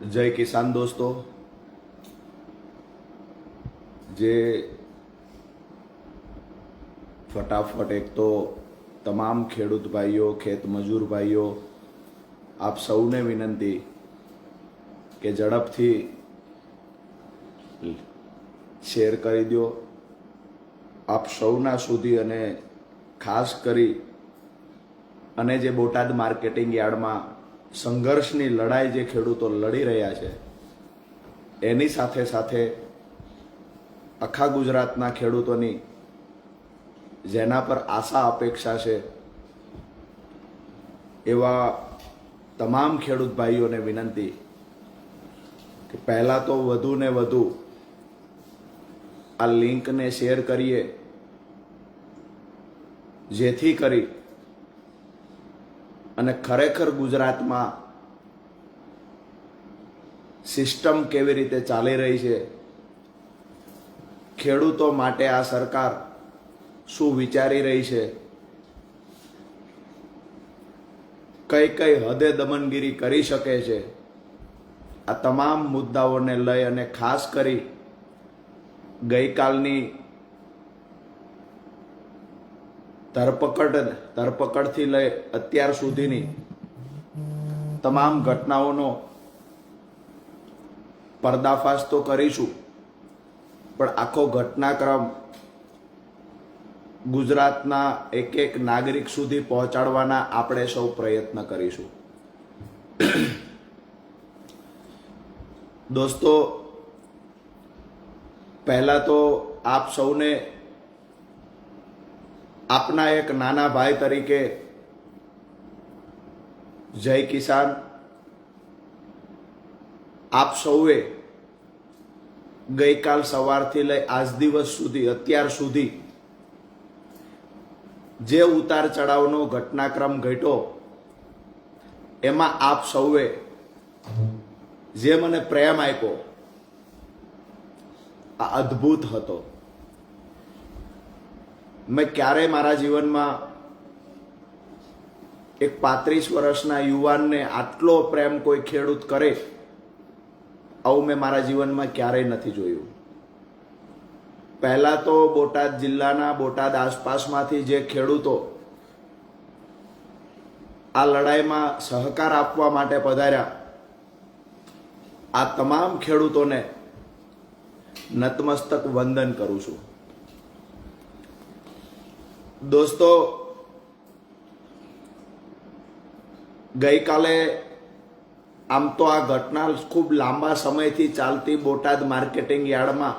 જય કિસાન દોસ્તો, જે ફટાફટ એક તો તમામ ખેડૂત ભાઈઓ, ખેત મજૂર ભાઈઓ, આપ સૌને વિનંતી કે ઝડપથી શેર કરી દો આપ સૌના સુધી, અને ખાસ કરી અને જે બોટાદ માર્કેટિંગ યાર્ડમાં સંઘર્ષની લડાઈ જે ખેડૂતો લડી રહ્યા છે એની સાથે સાથે આખા ગુજરાતના ખેડૂતોની જેના પર આશા અપેક્ષા છે એવા તમામ ખેડૂત ભાઈઓને વિનંતી કે પહેલાં તો વધુ ને વધુ આ લિંકને શેર કરીએ, જેથી કરી અને ખરેખર ગુજરાતમાં સિસ્ટમ કેવી રીતે ચાલી રહી છે, ખેડૂતો માટે આ સરકાર શું વિચારી રહી છે, કઈ કઈ હદે દમનગીરી કરી શકે છે, આ તમામ મુદ્દાઓને લઈ અને ખાસ કરી ગઈકાલની ધરપકડથી લઈ અત્યાર સુધીની તમામ ઘટનાઓનો પર્દાફાશ તો કરીશું, પણ આખો ઘટનાક્રમ ગુજરાતના એક એક નાગરિક સુધી પહોંચાડવાના આપણે સૌ પ્રયત્ન કરીશું. દોસ્તો, પહેલા તો આપ સૌને આપના એક નાના ભાઈ તરીકે જય કિસાન. આપ સૌએ ગઈકાલ સવારથી લઈ આજ દિવસ સુધી, અત્યાર સુધી જે ઉતાર ચઢાવનો ઘટનાક્રમ ઘટ્યો એમાં આપ સૌએ જે મને પ્રેમ આપ્યો આ અદ્ભુત હતો. મેં ક્યારેય મારા જીવનમાં એક 35 વર્ષના યુવાનને આટલો પ્રેમ કોઈ ખેડૂત કરે આવું મેં મારા જીવનમાં ક્યારેય નથી જોયું. પહેલા તો બોટાદ જિલ્લાના, બોટાદ આસપાસમાંથી જે ખેડૂતો આ લડાઈમાં સહકાર આપવા માટે પધાર્યા, આ તમામ ખેડૂતોને નતમસ્તક વંદન કરું છું. દોસ્તો, ગઈકાલે આમ તો આ ઘટના ખૂબ લાંબા સમયથી ચાલતી બોટાદ માર્કેટિંગ યાર્ડમાં,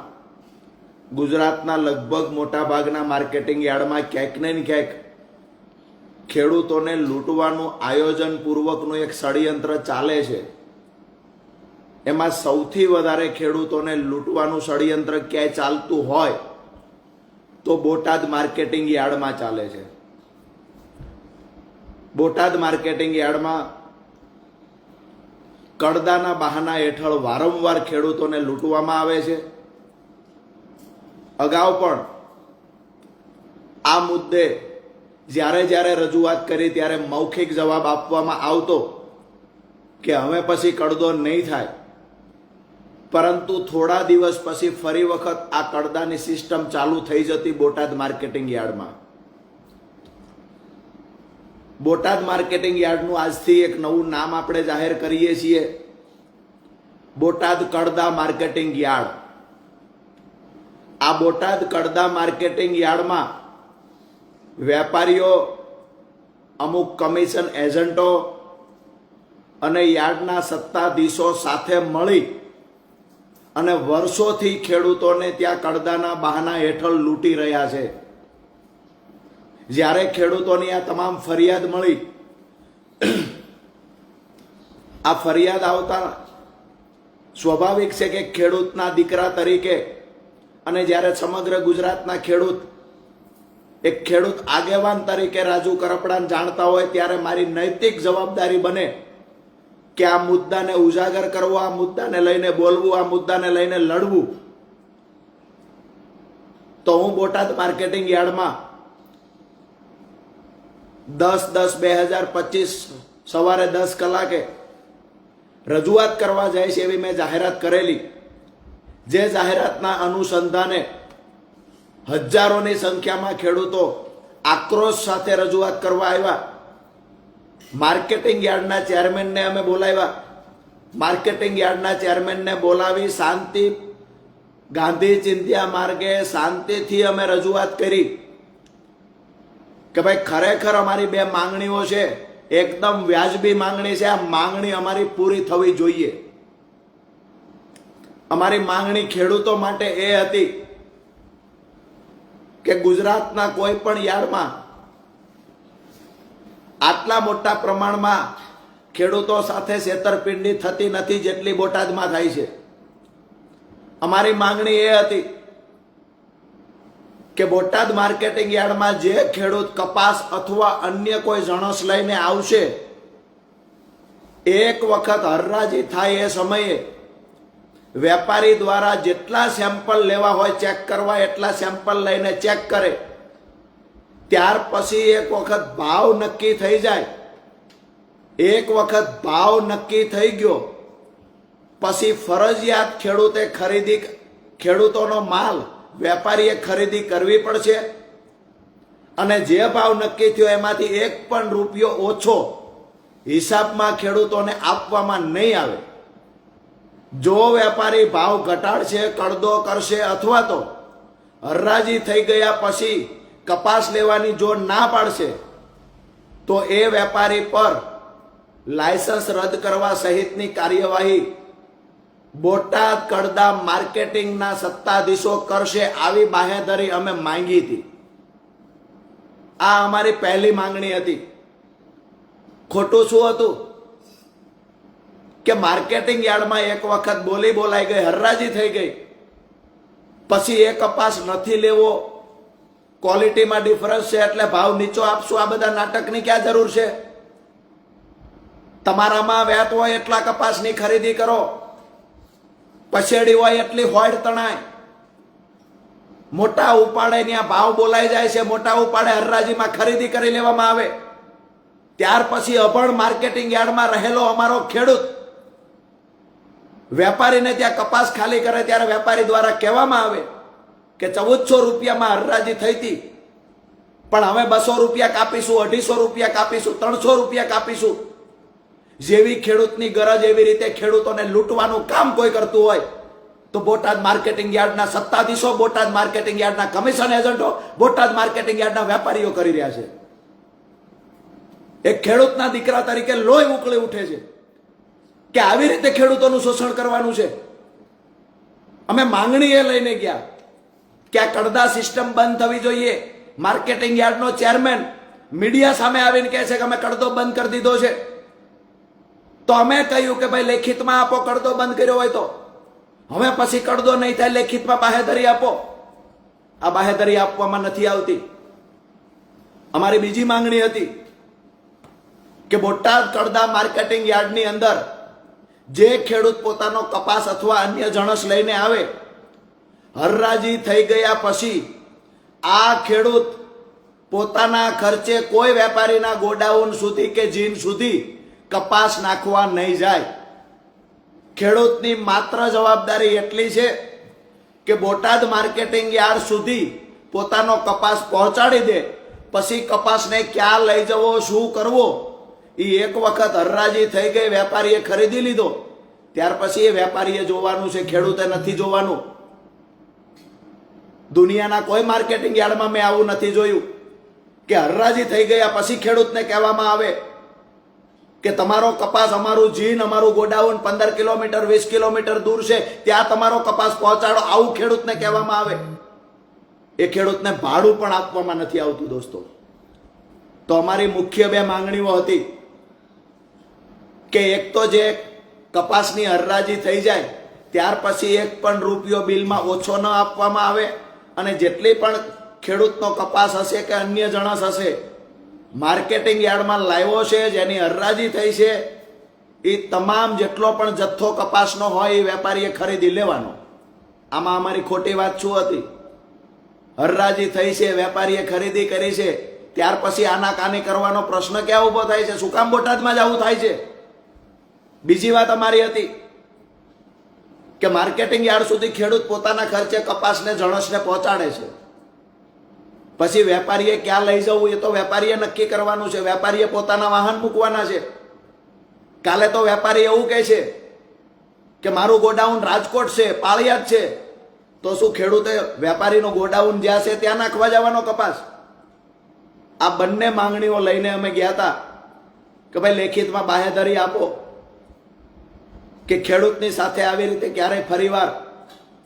ગુજરાતના લગભગ મોટાભાગના માર્કેટિંગ યાર્ડમાં ક્યાંક ને ક્યાંક ખેડૂતોને લૂંટવાનું આયોજનપૂર્વકનું એક ષડયંત્ર ચાલે છે. એમાં સૌથી વધારે ખેડૂતોને લૂંટવાનું ષડયંત્ર ક્યાંય ચાલતું હોય તો બોટાદ માર્કેટિંગ યાર્ડમાં ચાલે છે. બોટાદ માર્કેટિંગ યાર્ડમાં કડદાના બહાના હેઠળ વારંવાર ખેડૂતોને લૂંટવામાં આવે છે. અગાઉ પણ આ મુદ્દે જ્યારે જ્યારે રજૂઆત કરી ત્યારે મૌખિક જવાબ આપવામાં આવતો કે હવે પછી કડદો નહીં થાય, પરંતુ થોડા દિવસ પછી ફરી વખત આ કડદાની સિસ્ટમ ચાલુ થઈ જતી બોટાદ માર્કેટિંગ યાર્ડમાં. બોટાદ માર્કેટિંગ યાર્ડનું આજથી એક નવું નામ આપણે જાહેર કરીએ છીએ, બોટાદ કડદા માર્કેટિંગ યાર્ડ. આ બોટાદ કડદા માર્કેટિંગ યાર્ડમાં વેપારીઓ, અમુક કમિશન એજન્ટો અને યાર્ડના સત્તાધીશો સાથે મળી અને વર્ષોથી ખેડૂતોને ત્યાં કડદાના બહાના હેઠળ લૂંટી રહ્યા છે. જ્યારે ખેડૂતોની આ તમામ ફરિયાદ મળી, આ ફરિયાદ આવતા સ્વાભાવિક છે કે ખેડૂતના દીકરા તરીકે, અને જ્યારે સમગ્ર ગુજરાતના ખેડૂત એક ખેડૂત આગેવાન તરીકે રાજુ કરપડાને જાણતા હોય, ત્યારે મારી નૈતિક જવાબદારી બને કે આ મુદ્દાને ઉજાગર કરવો, આ મુદ્દાને લઈને બોલવું, આ મુદ્દાને લઈને લડવું. તો હું બોટાદ માર્કેટિંગ યાર્ડમાં 10/10/2025 સવારે 10 કલાકે રજૂઆત કરવા જાય છે એવી મેં જાહેરાત કરેલી, જે જાહેરાતના અનુસંધાને હજારોની સંખ્યામાં ખેડૂતો આક્રોશ સાથે રજૂઆત કરવા આવ્યા. માર્કેટિંગ યાર્ડના ચેરમેનને અમે બોલાવ્યા. માર્કેટિંગ યાર્ડના ચેરમેનને બોલાવી શાંતિ ગાંધી ચિંધ્યા માર્ગે શાંતિથી અમે રજૂઆત કરી કે ભાઈ ખરેખર અમારી બે માંગણીઓ છે, એકદમ વ્યાજબી માંગણી છે, આ માંગણી અમારી પૂરી થવી જોઈએ. અમારી માંગણી ખેડૂતો માટે એ હતી કે ગુજરાતના કોઈ પણ યાર્ડમાં આટલા મોટા પ્રમાણમાં ખેડૂતો સાથે છેતરપિંડી થતી નથી જેટલી બોટાદમાં થાય છે. અમારી માંગણી એ હતી કે બોટાદ માર્કેટિંગ યાર્ડમાં જે ખેડૂત કપાસ અથવા અન્ય કોઈ જણસ લઈને આવશે, એક વખત હરરાજી થાય એ સમયે વેપારી દ્વારા જેટલા સેમ્પલ લેવા હોય ચેક કરવા એટલા સેમ્પલ લઈને ચેક કરે. ત્યાર પછી એક વખત ભાવ નક્કી થઈ જાય. એક વખત ભાવ નક્કી થઈ ગયો પછી ફરજિયાત ખેડૂતોનો માલ વેપારીએ ખરીદી કરવી પડશે અને જે ભાવ નક્કી થયો એમાંથી એક પણ રૂપિયો ઓછો હિસાબમાં ખેડૂતોને આપવામાં નહીં આવે. જો વેપારી ભાવ ઘટાડશે, કડદો કરશે અથવા તો હરરાજી થઈ ગયા પછી કપાસ લેવાની જો ના પાડશે તો એ વેપારી પર લાયસન્સ રદ કરવા સહિતની કાર્યવાહી બોટાદ કડદા માર્કેટિંગના સત્તાધીશો કરશે, આવી બાહેધરી અમે માંગી હતી. આ અમારી પહેલી માંગણી હતી. ખોટું શું હતું કે માર્કેટિંગ યાર્ડમાં એક વખત બોલાઈ ગઈ, હરરાજી થઈ ગઈ, પછી એ કપાસ નથી લેવો, ક્વોલિટીમાં ડિફરન્સ છે એટલે ભાવ નીચો આપશું. આ બધા નાટકની ક્યાં જરૂર છે? તમારામાં વ્યાત હોય એટલા કપાસની ખરીદી કરો, પછેડી હોય એટલી હોડ તણાય. મોટા ઉપાડે ત્યાં ભાવ બોલાઈ જાય છે, મોટા ઉપાડે હરરાજીમાં ખરીદી કરી લેવામાં આવે. ત્યાર પછી અભણ માર્કેટિંગ યાર્ડમાં રહેલો અમારો ખેડૂત વેપારીને ત્યાં કપાસ ખાલી કરે ત્યારે વેપારી દ્વારા કહેવામાં આવે કે 1400 રૂપિયામાં હરરાજી થઈ હતી, પણ હવે 200 રૂપિયા કાપીશું, 250 રૂપિયા કાપીશું, 300 રૂપિયા કાપીશું. જેવી ખેડૂતની ગરજ એવી રીતે ખેડૂતોને લૂંટવાનું કામ કોઈ કરતું હોય તો બોટાદ માર્કેટિંગ યાર્ડના સત્તાધીશો, બોટાદ માર્કેટિંગ યાર્ડના કમિશન એજન્ટો, બોટાદ માર્કેટિંગ યાર્ડના વેપારીઓ કરી રહ્યા છે. એક ખેડૂતના દીકરા તરીકે લોહી ઉકળી ઉઠે છે કે આવી રીતે ખેડૂતોનું શોષણ કરવાનું છે. અમે માંગણી એ લઈને ગયા કે આ કડદા સિસ્ટમ બંધ થવી જોઈએ. માર્કેટિંગ યાર્ડનો ચેરમેન મીડિયા સામે આવીને કહે છે કે અમે કડદો બંધ કરી દીધો છે. તો અમે કહ્યું કે ભાઈ લેખિતમાં આપો, કડદો બંધ કર્યો હોય તો. હવે પછી કડદો નહીં થાય, લેખિતમાં બાહેધરી આપો. આ બાહેધરી આપવામાં નથી આવતી. અમારી બીજી માંગણી હતી કે બોટાદ કડદા માર્કેટિંગ યાર્ડની અંદર જે ખેડૂત પોતાનો કપાસ અથવા અન્ય જણસ લઈને આવે, હરરાજી થઈ ગયા પછી આ ખેડૂત પોતાના ખર્ચે કોઈ વેપારીના ગોડાઉન સુધી કે જીન સુધી કપાસ નાખવા નહીં જાય. ખેડૂતની માત્ર જવાબદારી એટલી છે કે બોટાદ માર્કેટિંગ યાર્ડ સુધી પોતાનો કપાસ પહોંચાડી દે. પછી કપાસને ક્યાં લઈ જવો, શું કરવો, એ એક વખત હરરાજી થઈ ગઈ, વેપારીએ ખરીદી લીધો, ત્યાર પછી એ વેપારીએ જોવાનું છે, ખેડૂતે નથી જોવાનું. દુનિયાના કોઈ માર્કેટિંગ યાર્ડમાં મેં આવું નથી જોયું કે હરરાજી થઈ ગયા પછી ખેડૂતને કહેવામાં આવે કે તમારો કપાસ, અમારું જીન, અમારું ગોડાઉન 15 કિલોમીટર 20 કિલોમીટર દૂર છે, ત્યાં તમારો કપાસ પહોંચાડો, આવું ખેડૂતને કહેવામાં આવે. એ ખેડૂતને ભાડું પણ આપવામાં નથી આવતું દોસ્તો. તો અમારી મુખ્ય બે માંગણીઓ હતી કે એક તો જે કપાસની હરરાજી થઈ જાય ત્યાર પછી એક પણ રૂપિયો બિલમાં ઓછો ન આપવામાં આવે અને જેટલી પણ ખેડૂતનો કપાસ હશે કે અન્ય જણસ હશે માર્કેટિંગ યાર્ડમાં લાવ્યો છે, જેની હરરાજી થઈ છે, એ તમામ જેટલો પણ જથ્થો કપાસનો હોય એ વેપારીએ ખરીદી લેવાનો. આમાં અમારી ખોટી વાત શું હતી? હરરાજી થઈ છે, વેપારીએ ખરીદી કરી છે, ત્યાર પછી આનાકાની કરવાનો પ્રશ્ન ક્યાં ઉભો થાય છે? શું કામ બોટાદમાં જ આવું થાય છે? બીજી વાત અમારી હતી કે માર્કેટિંગ યાર્ડ સુધી ખેડૂત પોતાના ખર્ચે કપાસને જણસને પહોંચાડે છે, પછી વેપારીએ ક્યાં લઈ જવું એ તો વેપારીએ નક્કી કરવાનું છે. વેપારીએ પોતાના વાહન મૂકવાના છે. કાલે તો વેપારી એવું કહે છે કે મારું ગોડાઉન રાજકોટ છે, પાળિયાદ છે, તો શું ખેડૂતે વેપારીનું ગોડાઉન જ્યાં છે ત્યાં નાખવા જવાનો કપાસ? આ બંને માંગણીઓ લઈને અમે ગયા હતા કે ભાઈ લેખિતમાં બાહેધરી આપો કે ખેડૂતની સાથે આવી રીતે ક્યારેય ફરીવાર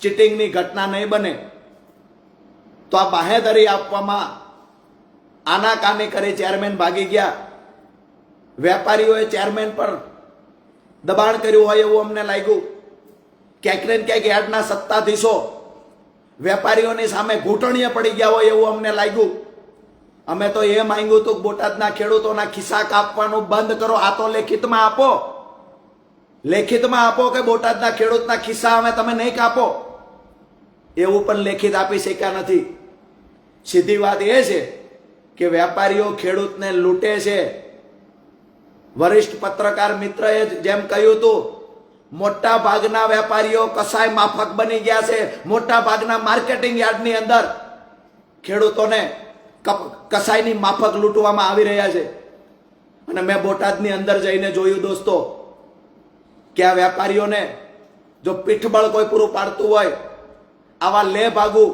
ચીટિંગની ઘટના નહીં બને. તો આ બાહેધરી આપવામાં આનાકાની કરી ચેરમેન ભાગી ગયા. વેપારીઓએ ચેરમેન પર દબાણ કર્યું હોય એવું અમને લાગ્યું. ક્યાંક ને ક્યાંક યાર્ડના સત્તાધીશો વેપારીઓની સામે ઘૂંટણીએ પડી ગયા હોય એવું અમને લાગ્યું. અમે તો એ માંગ્યું હતું કે બોટાદના ખેડૂતોના ખિસ્સા કાપવાનું બંધ કરો. આ તો લેખિતમાં આપો, લેખિતમાં આપો કે બોટાદના ખેડૂતના ખિસ્સા અમે તમે નહીં કાપો. એવું પણ લેખિત આપી શક્યા નથી. સીધી વાત એ છે કે વેપારીઓ ખેડૂતને લૂંટે છે. વરિષ્ઠ પત્રકાર મિત્રએ જેમ કહ્યું હતું, મોટા ભાગના વેપારીઓ કસાય માફક બની ગયા છે. મોટા ભાગના માર્કેટિંગ યાર્ડની અંદર ખેડૂતોને કસાયની માફક લૂંટવામાં આવી રહ્યા છે. અને મેં બોટાદની અંદર જઈને જોયું દોસ્તો કે આ વેપારીઓને જો પીઠબળ કોઈ પૂરું પાડતું હોય, આવા લે ભાગુ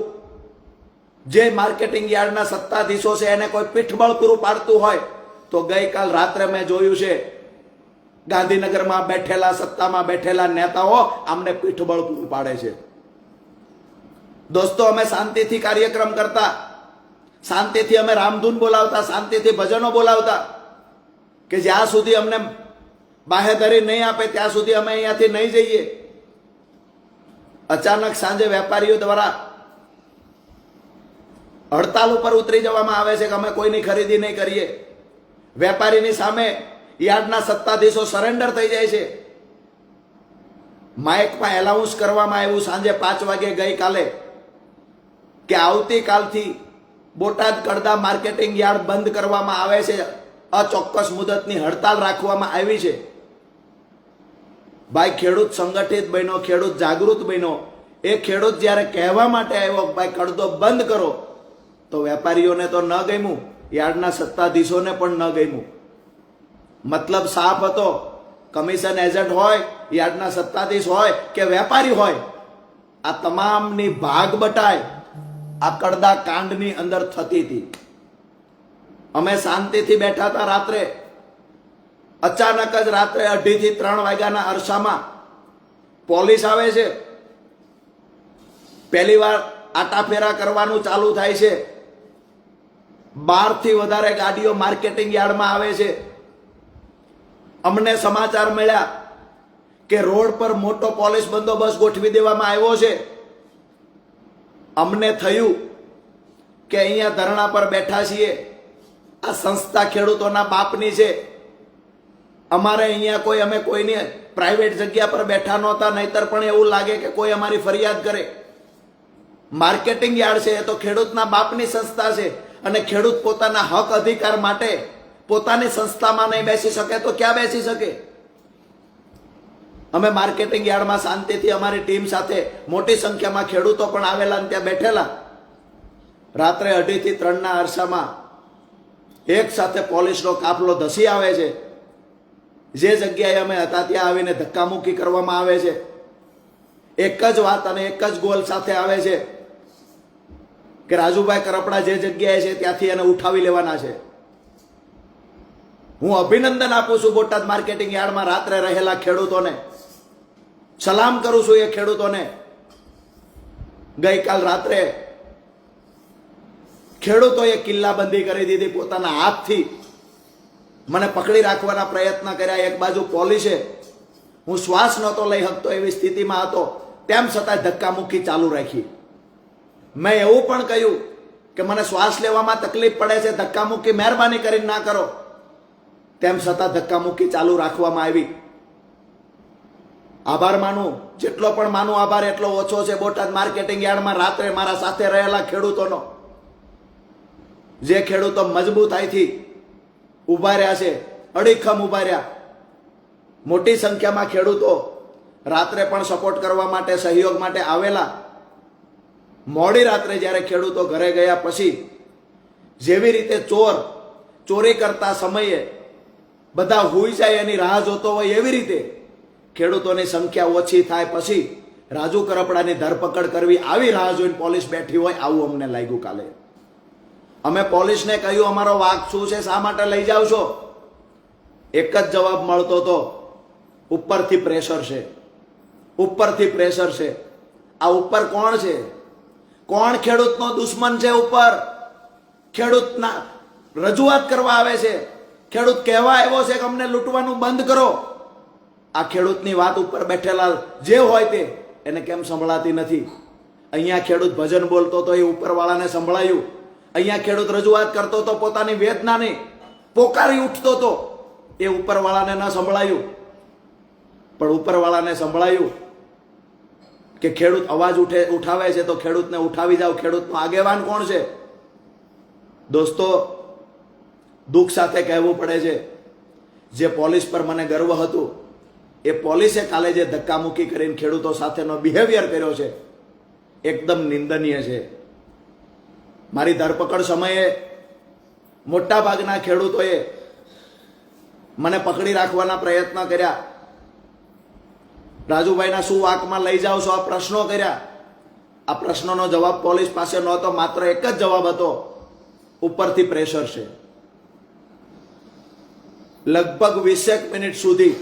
જે માર્કેટિંગ યાર્ડના સત્તાધીશો છે એને કોઈ પીઠબળ પૂરું પાડતું હોય તો ગઈકાલ રાત્રે મેં જોયું છે ગાંધીનગરમાં બેઠેલા સત્તામાં બેઠેલા નેતાઓ આમને પીઠબળ પૂરું પાડે છે. દોસ્તો અમે શાંતિથી કાર્યક્રમ કરતા, શાંતિથી અમે રામધૂન બોલાવતા, શાંતિથી ભજનો બોલાવતા કે જ્યાં સુધી અમને બાહેધરી નહીં આપે ત્યાં સુધી અમે અહીંયાથી નહીં જઈએ. અચાનક સાંજે વેપારીઓ દ્વારા હડતાલ ઉપર ઉતરી જવામાં આવે છે કે અમે કોઈની ખરીદી નહીં કરીએ. વેપારીની સામે યાર્ડના સત્તાધીશો સરેન્ડર થઈ જાય છે. માઇકમાં એલાઉન્સ કરવામાં આવ્યું સાંજે 5 વાગે ગઈકાલે કે આવતીકાલથી બોટાદ કડદા માર્કેટિંગ યાર્ડ બંધ કરવામાં આવે છે. અચોક્કસ મુદતની હડતાલ રાખવામાં આવી છે. ભાઈ ખેડૂત સંગઠિત બન્યો, ખેડૂત જાગૃત બન્યો. એ ખેડૂત જ્યારે કહેવા માટે આવ્યો ભાઈ કડદો બંધ કરો, તો વેપારીઓને તો ન ગમ્યું, યાર્ડના સત્તાધીશોને પણ ન ગમ્યું. મતલબ સાફ હતો, કમિશન એજન્ટ હોય, યાર્ડના સત્તાધીશ હોય કે વેપારી હોય, આ તમામની ભાગ બટાય આ કડદા કાંડની અંદર થતી હતી. અમે શાંતિથી બેઠા હતા. રાત્રે અચાનક જ રાત્રે 2:30 થી 3 વાગ્યાના અરસામાં પોલીસ આવે છે. પહેલી વાર આટાફેરા કરવાનું ચાલુ થાય છે. 12 થી વધારે ગાડીઓ માર્કેટિંગ યાર્ડમાં આવે છે. અમને સમાચાર મળ્યા કે રોડ પર મોટો પોલીસ બંદોબસ્ત ગોઠવી દેવામાં આવ્યો છે. અમને થયું કે અહીંયા ધરણા પર બેઠા છીએ, આ સંસ્થા ખેડૂતોના બાપની છે. અમારે અહીંયા કોઈ અમે કોઈની પ્રાઇવેટ જગ્યા પર બેઠા નહોતા, નહીતર પણ એવું લાગે કે કોઈ અમારી ફરિયાદ કરે. માર્કેટિંગ યાર્ડ છે એ તો ખેડૂતના બાપની સંસ્થા છે અને ખેડૂત પોતાના હક અધિકાર માટે પોતાની સંસ્થામાં નહીં બેસી શકે તો ક્યાં બેસી શકે? અમે માર્કેટિંગ યાર્ડમાં શાંતિથી અમારી ટીમ સાથે મોટી સંખ્યામાં ખેડૂતો પણ આવેલા અને ત્યાં બેઠેલા. રાત્રે 2:30 થી 3ના અરસામાં એક સાથે પોલીસનો કાફલો ધસી આવે છે. જે જગ્યાએ અમે હતા ત્યાં આવીને ધક્કામુક્કી કરવામાં આવે છે. એક જ વાત અને એક જ ગોલ સાથે આવે છે કે રાજુભાઈ કરપડા જે જગ્યાએ છે ત્યાંથી એને ઉઠાવી લેવાના છે. હું અભિનંદન આપું છું બોટાદ માર્કેટિંગ યાર્ડમાં રાત્રે રહેલા ખેડૂતોને, સલામ કરું છું એ ખેડૂતોને. ગઈકાલ રાત્રે ખેડૂતોએ કિલ્લાબંધી કરી દીધી પોતાના હાથથી. મને પકડી રાખવાના પ્રયત્ન કર્યા. એક બાજુ પોલીસે, હું શ્વાસ નહોતો લઈ શકતો એવી સ્થિતિમાં હતો, તેમ છતાં ધક્કામુક્કી ચાલુ રાખી. મેં એવું પણ કહ્યું કે મને શ્વાસ લેવામાં તકલીફ પડે છે, ધક્કામુક્કી મહેરબાની કરીને ના કરો. તેમ છતાં ધક્કામુક્કી ચાલુ રાખવામાં આવી. આભાર માનું, જેટલો પણ માનું આભાર એટલો ઓછો છે બોટાદ માર્કેટિંગ યાર્ડમાં રાત્રે મારા સાથે રહેલા ખેડૂતોનો. જે ખેડૂતો મજબૂતાઈથી ઉભા રહ્યા છે, અડીખમ ઉભા રહ્યા, મોટી સંખ્યામાં ખેડૂતો રાત્રે પણ સપોર્ટ કરવા માટે, સહયોગ માટે આવેલા. મોડી રાત્રે જ્યારે ખેડૂતો ઘરે ગયા પછી જેવી રીતે ચોરી કરતા સમયે બધા હુઈ જાય એની રાહ જોતો હોય, એવી રીતે ખેડૂતોની સંખ્યા ઓછી થાય પછી રાજુ કરપડાની ધરપકડ કરવી, આવી રાહ જોઈને પોલીસ બેઠી હોય, આવું અમને લાગ્યું કાલે. અમે પોલીસને કહ્યું અમારો વાંક શું છે, શા માટે લઈ જાવ છો? એક જ જવાબ મળતો હતો, ઉપરથી પ્રેશર છે, ઉપરથી પ્રેશર છે. આ ઉપર કોણ છે? કોણ ખેડૂતનો દુશ્મન છે? ઉપર ખેડૂતના રજૂઆત કરવા આવે છે, ખેડૂત કહેવા આવ્યો છે કે અમને લૂંટવાનું બંધ કરો. આ ખેડૂતની વાત ઉપર બેઠેલા જે હોય તે એને કેમ સંભળાતી નથી? અહીંયા ખેડૂત ભજન બોલતો તો એ ઉપરવાળાને સંભળાયું. અહીંયા ખેડૂત રજૂઆત કરતો તો પોતાની વેદનાને પોકારી ઉઠતો તો એ ઉપરવાળાને ન સંભળાયું. પણ ઉપરવાળાને સંભળાયું કે ખેડૂત અવાજ ઉઠાવે છે તો ખેડૂતને ઉઠાવી જાવ. ખેડૂતનો આગેવાન કોણ છે? દોસ્તો, દુઃખ સાથે કહેવું પડે છે, જે પોલીસ પર મને ગર્વ હતું, એ પોલીસે કાલે જે ધક્કામુક્કી કરીને ખેડૂતો સાથેનો બિહેવિયર કર્યો છે એકદમ નિંદનીય છે. મારી ધરપકડ સમયે મોટા ભાગના ખેડૂતોએ મને પકડી રાખવાના પ્રયત્ન કર્યા. રાજુભાઈના શું વાંકમાં લઈ જાઓ છો? આ પ્રશ્નો કર્યા. આ પ્રશ્નોનો જવાબ પોલીસ પાસે નહોતો. માત્ર એક જ જવાબ હતો, ઉપરથી પ્રેશર છે. લગભગ 20 મિનિટ સુધી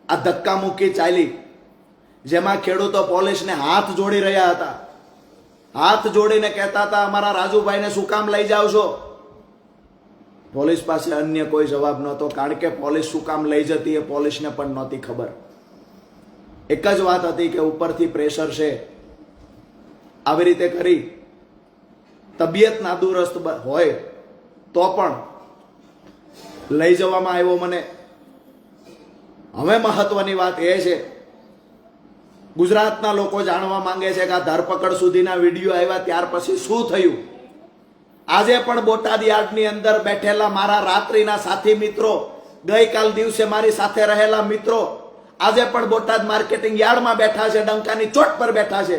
આ ધક્કામુક્કી ચાલી, જેમાં ખેડૂતો પોલીસને હાથ જોડી રહ્યા હતા. હાથ જોડીને કહેતા હતા અમારા રાજુભાઈને શું કામ લઈ જાવ છો? પોલીસ પાસે અન્ય કોઈ જવાબ નહોતો, કારણ કે પોલીસ શું કામ લઈ જતી એ પોલીસને પણ નહોતી ખબર. એક જ વાત હતી કે ઉપરથી પ્રેશર છે. આવી રીતે કરી તબિયત નાદુરસ્ત હોય તો પણ લઈ જવામાં આવ્યો મને. હવે મહત્વની વાત એ છે, ગુજરાતના લોકો જાણવા માંગે છે કે આ ધરપકડ સુધીના વિડીયો આવ્યા ત્યાર પછી શું થયું. આજે પણ બોટાદ યાર્ડની અંદર બેઠેલા મારા રાત્રિના સાથી મિત્રો, ગઈકાલ દિવસે મારી સાથે રહેલા મિત્રો આજે પણ બોટાદ માર્કેટિંગ યાર્ડમાં બેઠા છે, ડંકાની ચોટ પર બેઠા છે.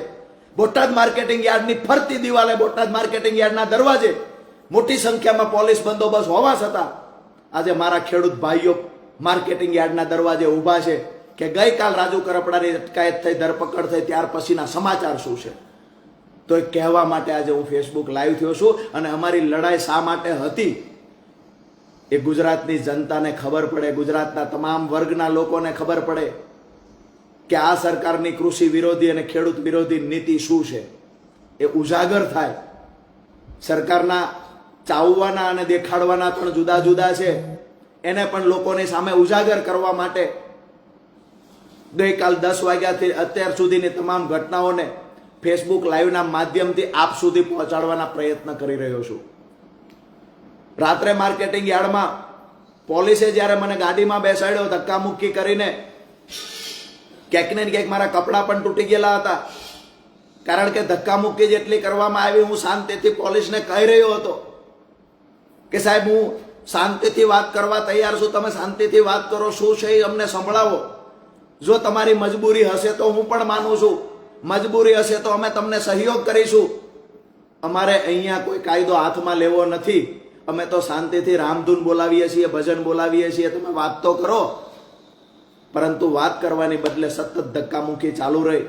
બોટાદ માર્કેટિંગ યાર્ડની ફરતી દિવાલે, બોટાદ માર્કેટિંગ યાર્ડના દરવાજે મોટી સંખ્યામાં પોલીસ બંદોબસ્ત હોવા છતાં આજે મારા ખેડૂત ભાઈઓ માર્કેટિંગ યાર્ડના દરવાજે ઊભા છે કે ગઈકાલ રાજુ કરપડાની અટકાયત થઈ, ધરપકડ થઈ, ત્યાર પછીના સમાચાર શું છે. તો એ કહેવા માટે આજે હું ફેસબુક લાઈવ થયો છું. અને અમારી લડાઈ શા માટે હતી એ ગુજરાતની જનતાને ખબર પડે, ગુજરાતના તમામ વર્ગના લોકોને ખબર પડે કે આ સરકારની કૃષિ વિરોધી અને ખેડૂત વિરોધી નીતિ શું છે એ ઉજાગર થાય. સરકારના ચાવવાના અને દેખાડવાના પણ જુદા જુદા છે, એને પણ લોકોની સામે ઉજાગર કરવા માટે ગઈકાલ 10 વાગ્યાથી અત્યાર સુધીની તમામ ઘટનાઓને ફેસબુક લાઈવના માધ્યમથી આપ સુધી પહોંચાડવાના પ્રયત્ન કરી રહ્યો છું. રાત્રે માર્કેટિંગ યાર્ડમાં પોલીસે જ્યારે મને ગાડીમાં બેસાડ્યો ધક્કામુક્કી કરીને, ક્યાંક ને ક્યાંક મારા કપડાં પણ તૂટી ગયેલા હતા, કારણ કે ધક્કામુક્કી જેટલી કરવામાં આવી. હું શાંતિથી પોલીસને કહી રહ્યો હતો કે સાહેબ હું શાંતિથી વાત કરવા તૈયાર છું, તમે શાંતિથી વાત કરો, શું છે એ અમને સંભળાવો. જો તમારી મજબૂરી હશે તો હું પણ માનું છું, મજબૂરી હશે તો અમે તમને સહયોગ કરીશું. અમારે અહીંયા કોઈ કાયદો હાથમાં લેવો નથી. અમે તો શાંતિથી રામધૂન બોલાવીએ છીએ, ભજન બોલાવીએ છીએ, તમે વાત તો કરો. પરંતુ વાત કરવાની બદલે સતત ધક્કામુક્કી ચાલુ રહી.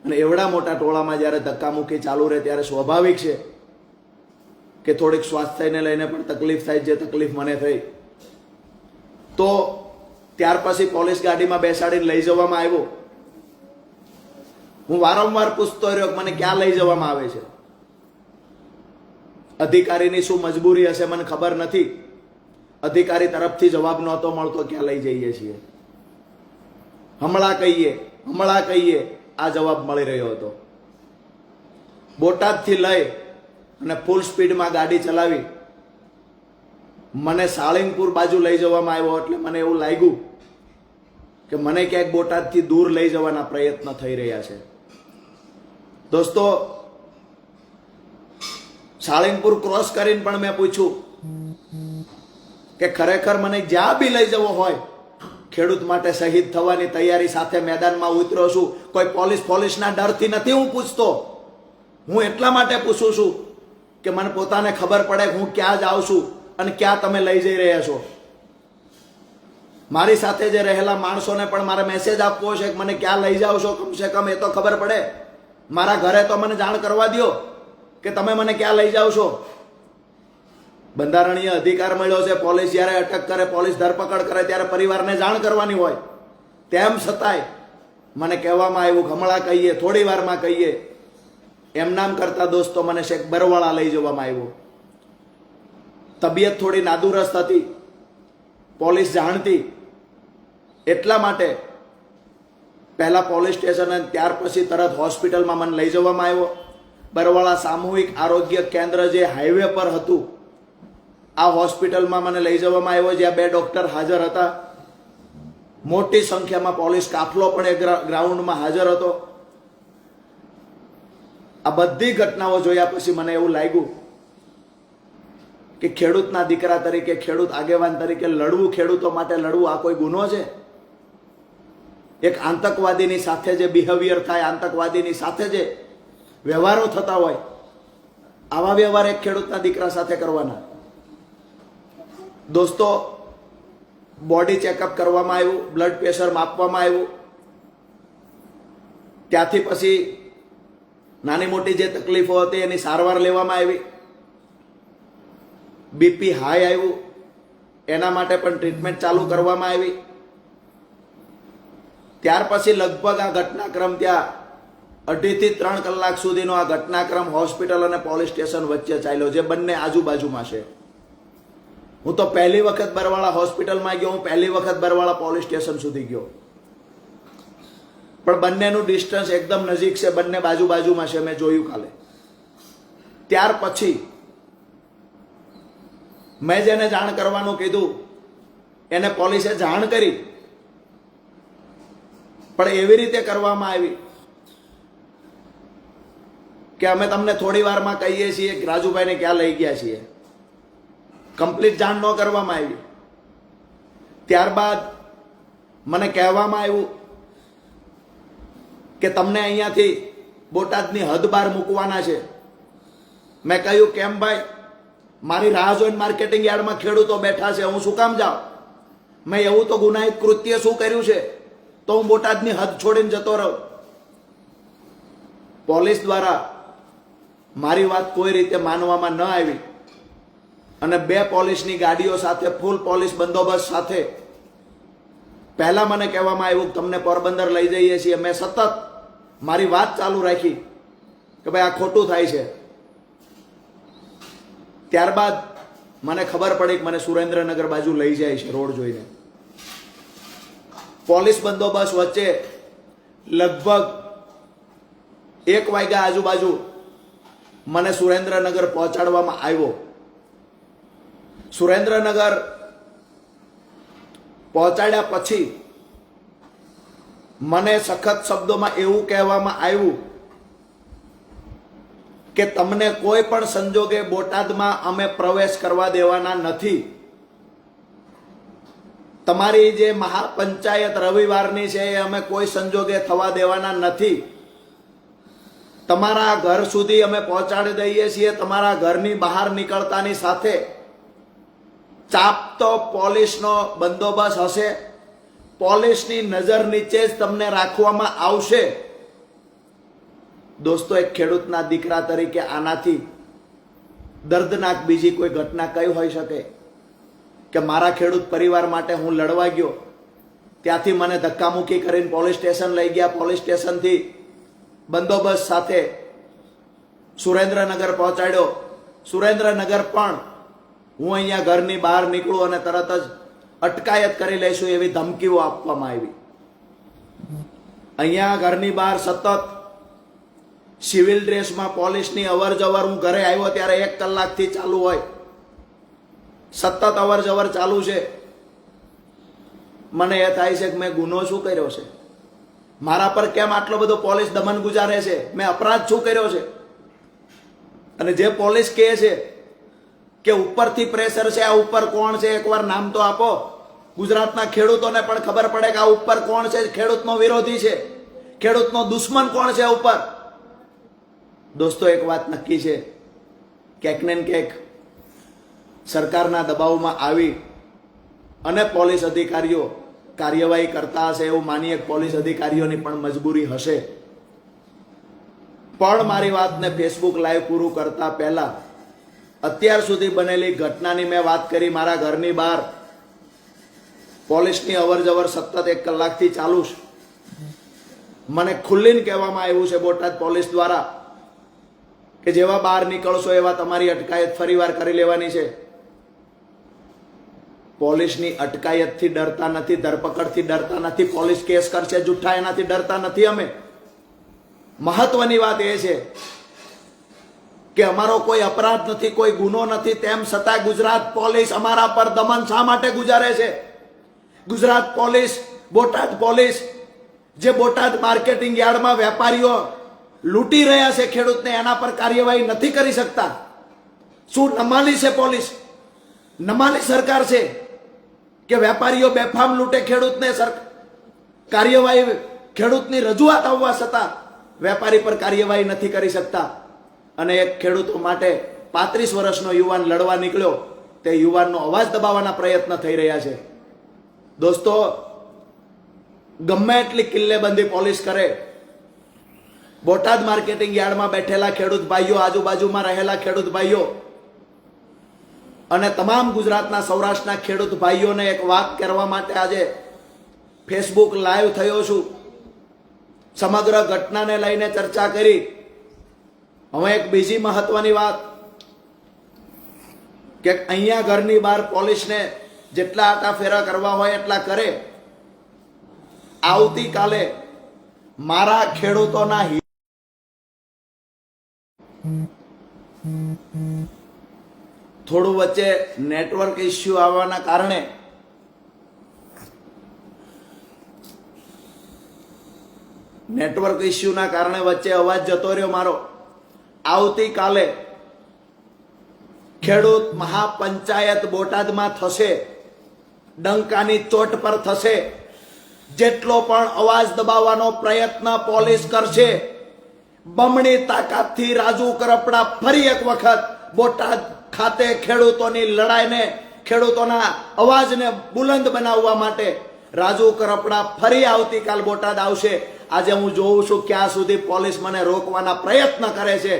અને એવડા મોટા ટોળામાં જ્યારે ધક્કામુક્કી ચાલુ રહે ત્યારે સ્વાભાવિક છે કે થોડીક સ્વાસ્થ્યને લઈને પણ તકલીફ થાય, જે તકલીફ મને થઈ. તો ત્યાર પછી પોલીસ ગાડીમાં બેસાડીને લઈ જવામાં આવ્યો. હું વારંવાર પૂછતો રહ્યો કે મને ક્યાં લઈ જવામાં આવે છે. અધિકારીની શું મજબૂરી હશે મને ખબર નથી. અધિકારી તરફથી જવાબ નહોતો મળતો ક્યાં લઈ જઈએ છીએ. હમણાં કહીએ આ જવાબ મળી રહ્યો હતો. બોટાદથી લઈ અને ફૂલ સ્પીડમાં ગાડી ચલાવી મને સાળીંગપુર બાજુ લઈ જવામાં આવ્યો. એટલે મને એવું લાગ્યું કે મને ક્યાંક બોટાદથી દૂર લઈ જવાના પ્રયત્ન થઈ રહ્યા છે. દોસ્તો, સાળીંગપુર ક્રોસ કરીને પણ મેં પૂછ્યું કે ખરેખર મને જ્યાં બી લઈ જવો હોય ખેડૂત માટે શહીદ થવાની તૈયારી સાથે મેદાનમાં ઉતર્યો છું. કોઈ પોલીસના ડરથી નથી હું પૂછતો. હું એટલા માટે પૂછું છું કે મને પોતાને ખબર પડે કે હું ક્યાં જાઉં છું અને ક્યાં તમે લઈ જઈ રહ્યા છો. મારી સાથે જે રહેલા માણસોને પણ મારે મેસેજ આપવો છે કે મને ક્યાં લઈ જાઓ છો, કમસે કમ એ તો ખબર પડે. મારા ઘરે તો મને જાણ કરવા દો કે તમે મને ક્યાં લઈ જાઓ છો. બંધારણીય અધિકાર મળ્યો છે. પોલીસ જ્યારે અટક કરે, પોલીસ ધરપકડ કરે ત્યારે પરિવારને જાણ કરવાની હોય. તેમ છતાંય મને કહેવામાં આવ્યું, હમણાં કહીએ, થોડી વારમાં કહીએ. એમ નામ કરતા દોસ્તો મને શેખ બરવાળા લઈ જવામાં આવ્યો. તબિયત થોડી નાદુરસ્ત હતી, પોલીસ જાણતી, એટલા માટે પહેલા પોલીસ સ્ટેશન અને ત્યાર પછી તરત હોસ્પિટલમાં મને લઈ જવામાં આવ્યો. બરવાળા સામૂહિક આરોગ્ય કેન્દ્ર જે હાઈવે પર હતું, આ હોસ્પિટલમાં મને લઈ જવામાં આવ્યો, જ્યાં 2 ડોક્ટર હાજર હતા. મોટી સંખ્યામાં પોલીસ કાફલો પણ એ ગ્રાઉન્ડમાં હાજર હતો. આ બધી ઘટનાઓ જોયા પછી મને એવું લાગ્યું કે ખેડૂતના દીકરા તરીકે, ખેડૂત આગેવાન તરીકે લડવું, ખેડૂતો માટે લડવું, આ કોઈ ગુનો છે? એક આતંકવાદીની સાથે જે બિહેવિયર થાય, આતંકવાદીની સાથે જે વ્યવહારો થતા હોય, આવા વ્યવહાર એક ખેડૂતના દીકરા સાથે કરવાના. દોસ્તો, બોડી ચેકઅપ કરવામાં આવ્યું, બ્લડ પ્રેશર માપવામાં આવ્યું. ત્યાંથી પછી નાની મોટી જે તકલીફો હતી એની સારવાર લેવામાં આવી. બીપી હાઈ આવ્યું, એના માટે પણ ટ્રીટમેન્ટ ચાલુ કરવામાં આવી. ત્યાર પછી લગભગ આ ઘટનાક્રમ ત્યાં 2.5 થી 3 કલાક સુધીનો આ ઘટનાક્રમ હોસ્પિટલ અને પોલીસ સ્ટેશન વચ્ચે ચાલ્યો, જે બંને આજુબાજુમાં છે. હું તો પહેલી વખત બરવાળા હોસ્પિટલમાં ગયો, હું પહેલી વખત બરવાળા પોલીસ સ્ટેશન સુધી ગયો. પણ બંનેનું ડિસ્ટન્સ એકદમ નજીક છે, બંને બાજુમાં છે, મેં જોયું કાલે. ત્યાર પછી મેં જેને જાણ કરવાનું કીધું એને પોલીસે જાણ કરી, પણ એવી રીતે કરવામાં આવી કે અમે તમને થોડી વારમાં કહીએ છીએ કે રાજુભાઈને ક્યાં લઈ ગયા છીએ. કમ્પ્લીટ જાણ ન કરવામાં આવી. ત્યારબાદ મને કહેવામાં આવ્યું કે તમને અહીંયાથી બોટાદની હદ બહાર મૂકવાના છે. મેં કહ્યું, કેમ ભાઈ? મારી રાહ જોઈને માર્કેટિંગ યાર્ડમાં ખેડૂતો બેઠા છે, હું શું કામ જાઉં? મેં એવું તો ગુનાહિત કૃત્ય શું કર્યું છે તો હું બોટાદની હદ છોડીને જતો રહું? પોલીસ દ્વારા મારી વાત કોઈ રીતે માનવામાં ન આવી અને 2 પોલીસની ગાડીઓ સાથે, ફૂલ પોલીસ બંદોબસ્ત સાથે પહેલા મને કહેવામાં આવ્યું કે તમને પોરબંદર લઈ જઈએ છીએ. મેં સતત મારી વાત ચાલુ રાખી કે ભાઈ આ ખોટું થાય છે. ત્યારબાદ મને ખબર પડી કે મને સુરેન્દ્રનગર બાજુ લઈ જાય છે રોડ જોઈને. પોલીસ બંદોબસ્ત વચ્ચે લગભગ 1 વાગ્યા આજુબાજુ મને સુરેન્દ્રનગર પહોંચાડવામાં આવ્યો. સુરેન્દ્રનગર પહોંચાડ્યા પછી મને સખત શબ્દોમાં એવું કહેવામાં આવ્યું કે તમને કોઈ પણ સંજોગે બોટાદમાં અમે પ્રવેશ કરવા દેવાના નથી. તમારી જે મહાપંચાયત રવિવારની છે એ અમે કોઈ સંજોગે થવા દેવાના નથી. તમારા ઘર સુધી અમે પહોંચાડી દઈએ છીએ. તમારા ઘરની બહાર નીકળતાની સાથે ચાપતો પોલીસનો બંદોબસ્ત હશે. પોલીસની નજર નીચે જ તમને રાખવામાં આવશે. દોસ્તો, એક ખેડૂતના દીકરા તરીકે આનાથી દર્દનાક બીજી કોઈ ઘટના કઈ હોઈ શકે કે મારા ખેડૂત પરિવાર માટે હું લડવા ગયો, ત્યાંથી મને ધક્કામુક્કી કરીને પોલીસ સ્ટેશન લઈ ગયા. પોલીસ સ્ટેશનથી બંદોબસ્ત સાથે સુરેન્દ્રનગર પહોંચાડ્યો. સુરેન્દ્રનગર પણ હું અહીંયા ઘરની બહાર નીકળું અને તરત જ અટકાયત કરી લઈશું એવી ધમકીઓ આપવામાં આવી. અહીંયા ઘરની બહાર સતત સિવિલ ડ્રેસમાં પોલીસની અવર જવર, હું ઘરે આવ્યો ત્યારે 1 કલાકથી ચાલુ હોય, સતત અવર જવર ચાલુ છે. મને એ થાય છે કે મેં ગુનો શું કર્યો છે? મારા પર કેમ આટલો બધો પોલીસ દમન ગુજારે છે? મેં અપરાધ શું કર્યો છે? અને જે પોલીસ કહે છે કે ઉપરથી પ્રેશર છે, આ ઉપર કોણ છે, એકવાર નામ તો આપો. ગુજરાતના ખેડૂતોને પણ ખબર પડે કે આ ઉપર કોણ છે, ખેડૂતનો વિરોધી છે, ખેડૂતનો દુશ્મન કોણ છે ઉપર. દોસ્તો, એક વાત નક્કી છે, ક્યાંક ને ક્યાંક સરકારના દબાવમાં આવી અને પોલીસ અધિકારીઓ કાર્યવાહી કરતા હશે એવું માનીએ. પોલીસ અધિકારીઓની પણ મજબૂરી હશે. પણ મારી વાતને ફેસબુક લાઈવ પૂરું કરતા પહેલા અત્યાર સુધી બનેલી ઘટનાની મેં વાત કરી. મારા ઘરની બહાર પોલીસની અવર જવર સતત 1 કલાકથી ચાલુ છે. મને ખુલ્લીને કહેવામાં આવ્યું છે બોટાદ પોલીસ દ્વારા કે જેવા બહાર નીકળશો એવા તમારી અટકાયત ફરીવાર કરી લેવાની છે. પોલીસની અટકાયતથી ડરતા નથી, ધરપકડથી ડરતા નથી, પોલીસ કેસ કરશે જુઠ્ઠા એનાથી ડરતા નથી અમે. મહત્વની વાત એ છે કે અમારો કોઈ અપરાધ નથી, કોઈ ગુનો નથી, તેમ છતાં ગુજરાત પોલીસ અમારા પર દમન શા માટે ગુજારે છે? ગુજરાત પોલીસ, બોટાદ પોલીસ, જે બોટાદ માર્કેટિંગ યાર્ડમાં વેપારીઓ લૂંટી રહ્યા છે ખેડૂતને, એના પર કાર્યવાહી નથી કરી શકતા. શું નમાલી છે પોલીસ? નમાલી સરકાર છે કે વેપારીઓ બેફામ લૂંટે ખેડૂતને? કાર્યવાહી, ખેડૂતની રજૂઆત આવવા છતાં વેપારી પર કાર્યવાહી નથી કરી શકતા. અને એક ખેડૂતો માટે 35 વર્ષનો યુવાન લડવા નીકળ્યો, તે યુવાનનો અવાજ દબાવવાના પ્રયત્ન થઈ રહ્યા છે. દોસ્તો, ગમે એટલી કિલ્લેબંધી પોલીસ કરે, બોટાદ માર્કેટિંગ યાર્ડમાં બેઠેલા ખેડૂત ભાઈઓ, આજુબાજુમાં રહેલા ખેડૂત ભાઈઓ અને તમામ ગુજરાતના સૌરાષ્ટ્રના ખેડૂત ભાઈઓને એક વાત કરવા માટે આજે ફેસબુક લાઈવ થયો છું. સમગ્ર ઘટનાને લઈને ચર્ચા કરી. હવે એક બીજી મહત્વની વાત કે અહીંયા ઘરની બહાર પોલીસને જેટલા આટાફેરા કરવા હોય એટલા કરે. આવતીકાલે મારા ખેડૂતોના થોડું વચ્ચે નેટવર્ક ઇસ્યુ આવવાના કારણે વચ્ચે અવાજ જતો રહ્યો મારો. આવતીકાલે ખેડૂત મહાપંચાયત બોટાદમાં થશે, ડંકાની ચોટ પર થશે. જેટલો પણ અવાજ દબાવવાનો પ્રયત્ન પોલીસ કરશે, બમણી તાકાતથી રાજુ કરપડા ફરી એક વખત બોટાદ ખાતે ખેડૂતોની લડાઈને, ખેડૂતોના અવાજને બુલંદ બનાવવા માટે રાજુ કરપડા ફરી આવતીકાલ બોટાદ આવશે. આજે હું જોઉં છું ક્યાં સુધી પોલીસ મને રોકવાના પ્રયત્ન કરે છે.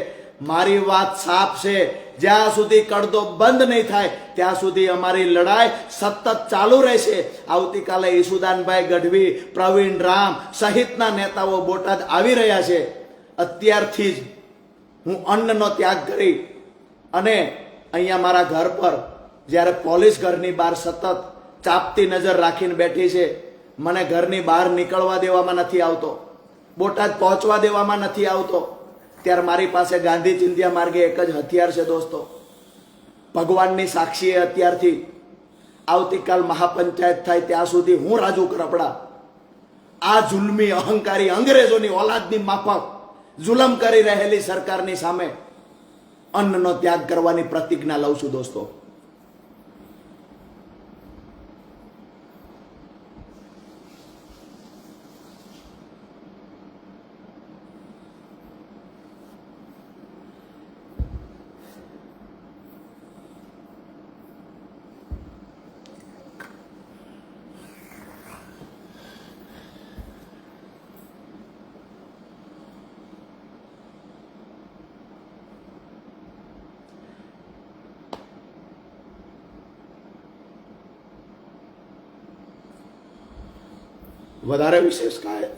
મારી વાત સાફ છે, જ્યાં સુધી કડદો બંધ નહીં થાય ત્યાં સુધી અમારી લડાઈ સતત ચાલુ રહેશે. આવતીકાલે ઈસુદાનભાઈ ગઢવી, પ્રવીણ રામ સહિતના નેતાઓ બોટાદ આવી રહ્યા છે. અત્યારથી જ હું અન્નનો ત્યાગ કરી અને અહીંયા મારા ઘર પર જ્યારે પોલીસ ઘરની બહાર સતત ચાપતી નજર રાખીને બેઠી છે, મને ઘરની બહાર નીકળવા દેવામાં નથી આવતો, બોટાદ પહોંચવા દેવામાં નથી આવતો, ત્યારે મારી પાસે ગાંધી ચિંધ્યા માર્ગે એક જ હથિયાર છે દોસ્તો. ભગવાનની સાક્ષીએ અત્યારથી આવતીકાલ મહાપંચાયત થાય ત્યાં સુધી હું રાજુ કરપડા આ જુલ્મી અહંકારી અંગ્રેજોની ઓલાદની માફક જુલમ કરી રહેલી સરકારની સામે અન્નનો ત્યાગ કરવાની પ્રતિજ્ઞા લઉં છું દોસ્તો. વધારે વિશેષ કાંઈ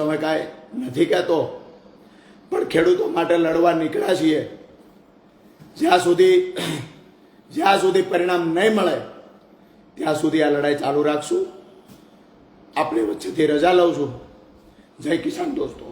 અમે કાંઈ નથી કહેતો, પણ ખેડૂતો માટે લડવા નીકળ્યા છીએ. જ્યાં સુધી પરિણામ નહીં મળે ત્યાં સુધી આ લડાઈ ચાલુ રાખશું. આપણી વચ્ચેથી રજા લઉં છું. જય કિસાન દોસ્તો.